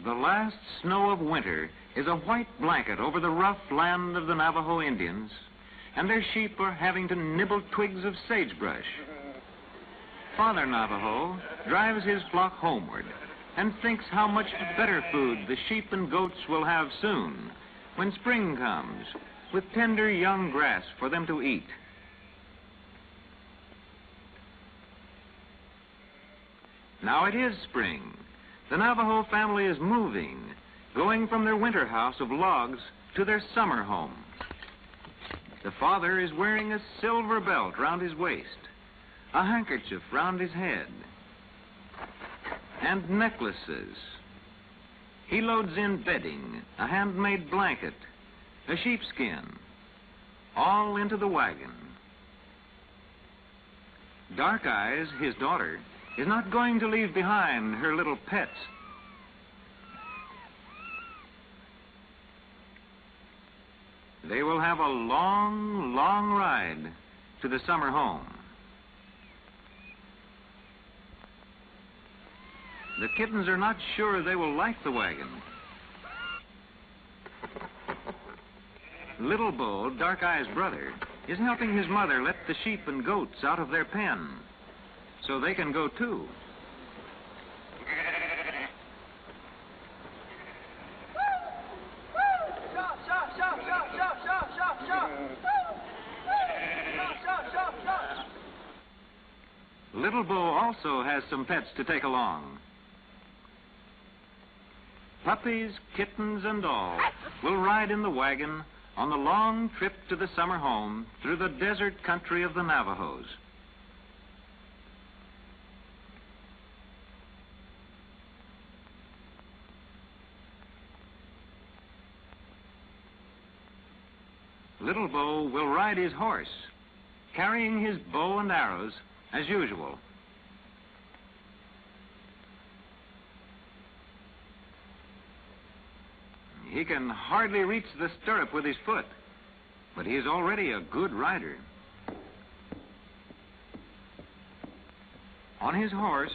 The last snow of winter is a white blanket over the rough land of the Navajo Indians, and their sheep are having to nibble twigs of sagebrush. Father Navajo drives his flock homeward and thinks how much better food the sheep and goats will have soon, when spring comes, with tender young grass for them to eat. Now it is spring. The Navajo family is moving, going from their winter house of logs to their summer home. The father is wearing a silver belt round his waist, a handkerchief round his head, and necklaces. He loads in bedding, a handmade blanket, a sheepskin, all into the wagon. Dark Eyes, his daughter, is not going to leave behind her little pets. They will have a long, long ride to the summer home. The kittens are not sure they will like the wagon. Little Bo, Dark Eye's brother, is helping his mother let the sheep and goats out of their pen, so they can go too. Little Bo also has some pets to take along. Puppies, kittens, and all will ride in the wagon on the long trip to the summer home through the desert country of the Navajos. Little Bo will ride his horse, carrying his bow and arrows as usual. He can hardly reach the stirrup with his foot, but he is already a good rider. On his horse,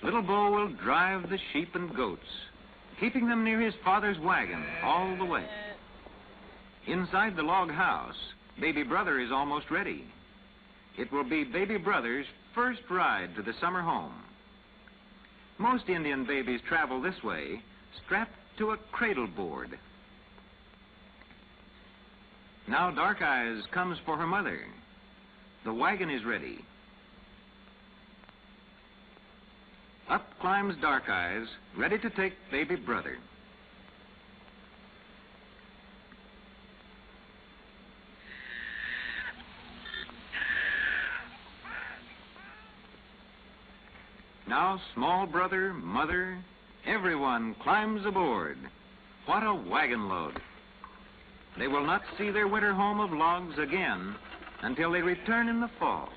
Little Bo will drive the sheep and goats, keeping them near his father's wagon all the way. Inside the log house, Baby Brother is almost ready. It will be Baby Brother's first ride to the summer home. Most Indian babies travel this way, strapped to a cradle board. Now Dark Eyes comes for her mother. The wagon is ready. Up climbs Dark Eyes, ready to take Baby Brother. Now Small Brother, Mother, everyone climbs aboard. What a wagon load. They will not see their winter home of logs again until they return in the fall.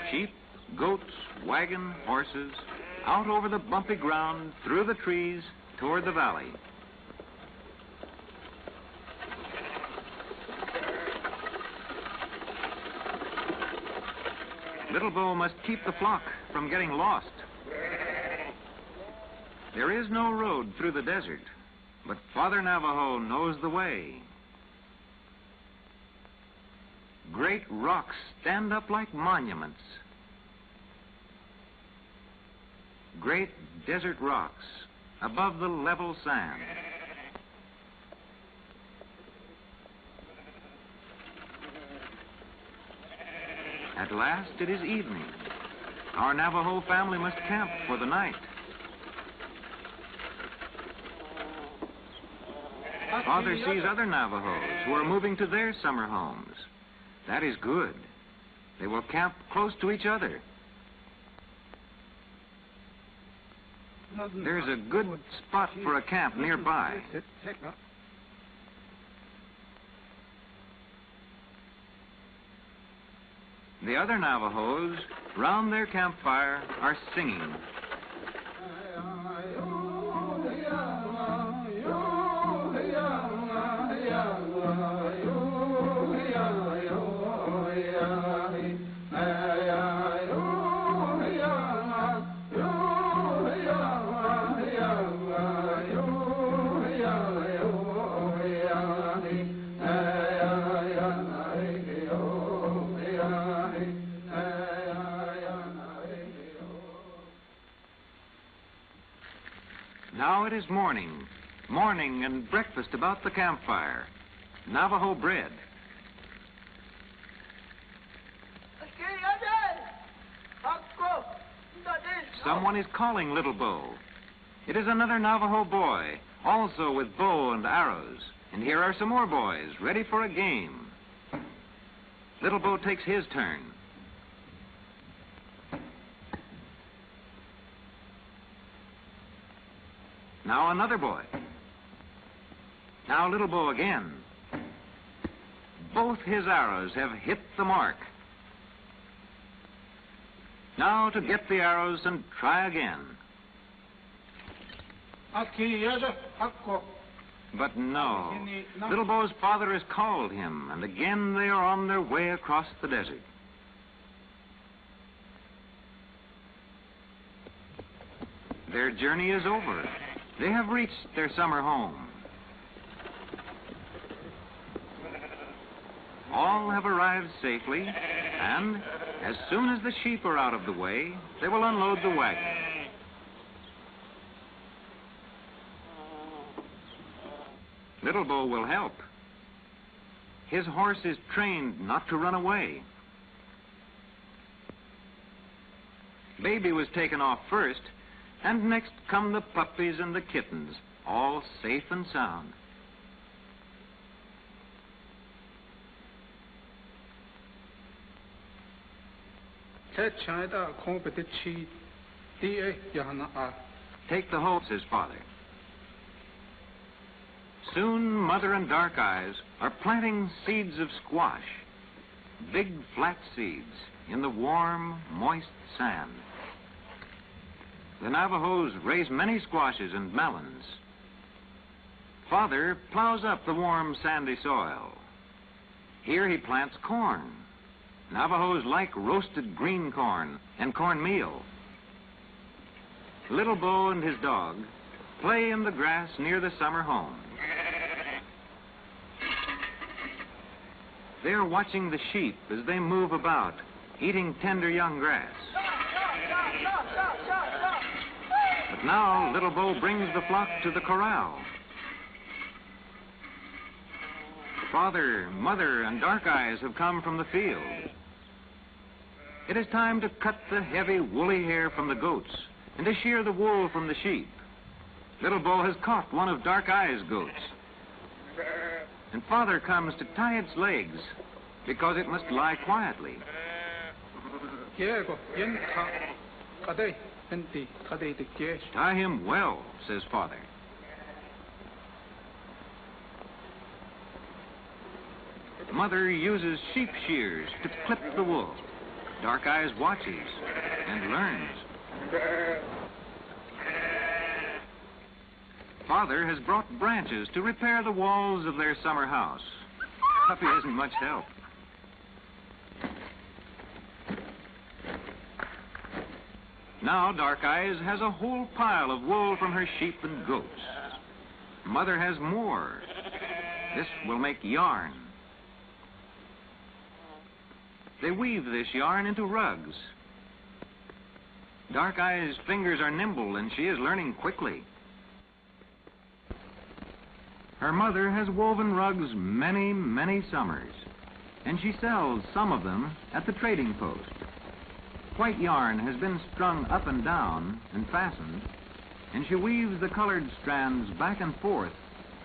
Sheep, goats, wagon, horses, out over the bumpy ground, through the trees, toward the valley. Little Bo must keep the flock from getting lost. There is no road through the desert, but Father Navajo knows the way. Great rocks stand up like monuments. Great desert rocks above the level sand. At last it is evening. Our Navajo family must camp for the night. Father sees other Navajos who are moving to their summer homes. That is good. They will camp close to each other. There's a good spot for a camp nearby. The other Navajos, round their campfire, are singing. Now it is morning. Morning and breakfast about the campfire. Navajo bread. Someone is calling Little Bo. It is another Navajo boy, also with bow and arrows. And here are some more boys, ready for a game. Little Bo takes his turn. Now another boy. Now Little Bo again. Both his arrows have hit the mark. Now to get the arrows and try again. But no. Little Bo's father has called him, and again they are on their way across the desert. Their journey is over. They have reached their summer home. All have arrived safely, and as soon as the sheep are out of the way, they will unload the wagon. Little Bo will help. His horse is trained not to run away. Baby was taken off first, and next come the puppies and the kittens, all safe and sound. Take the hoe, says father. Soon Mother and Dark Eyes are planting seeds of squash, big flat seeds in the warm, moist sand. The Navajos raise many squashes and melons. Father plows up the warm, sandy soil. Here he plants corn. Navajos like roasted green corn and cornmeal. Little Bo and his dog play in the grass near the summer home. They are watching the sheep as they move about, eating tender young grass. But now Little Bo brings the flock to the corral. Father, Mother, and Dark Eyes have come from the field. It is time to cut the heavy, woolly hair from the goats and to shear the wool from the sheep. Little Bo has caught one of Dark Eyes' goats. And Father comes to tie its legs because it must lie quietly. Tie him well, says Father. Mother uses sheep shears to clip the wool. Dark Eyes watches and learns. Father has brought branches to repair the walls of their summer house. Puppy isn't much help. Now Dark Eyes has a whole pile of wool from her sheep and goats. Mother has more. This will make yarn. They weave this yarn into rugs. Dark Eyes' fingers are nimble, and she is learning quickly. Her mother has woven rugs many, many summers, and she sells some of them at the trading post. White yarn has been strung up and down and fastened, and she weaves the colored strands back and forth,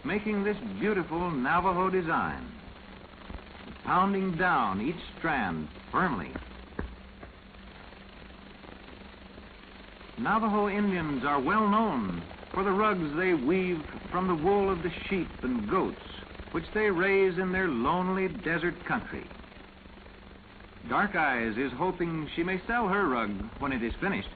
making this beautiful Navajo design, pounding down each strand firmly. Navajo Indians are well known for the rugs they weave from the wool of the sheep and goats, which they raise in their lonely desert country. Dark Eyes is hoping she may sell her rug when it is finished.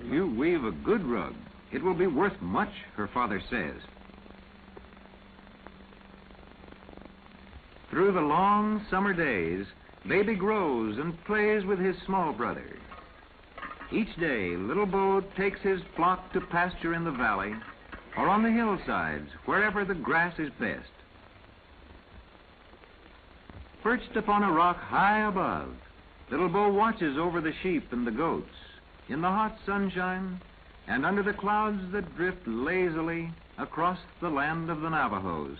You weave a good rug. It will be worth much, her father says. Through the long summer days, Baby grows and plays with his small brother. Each day, Little Bo takes his flock to pasture in the valley or on the hillsides, wherever the grass is best. Perched upon a rock high above, Little Bo watches over the sheep and the goats in the hot sunshine and under the clouds that drift lazily across the land of the Navajos.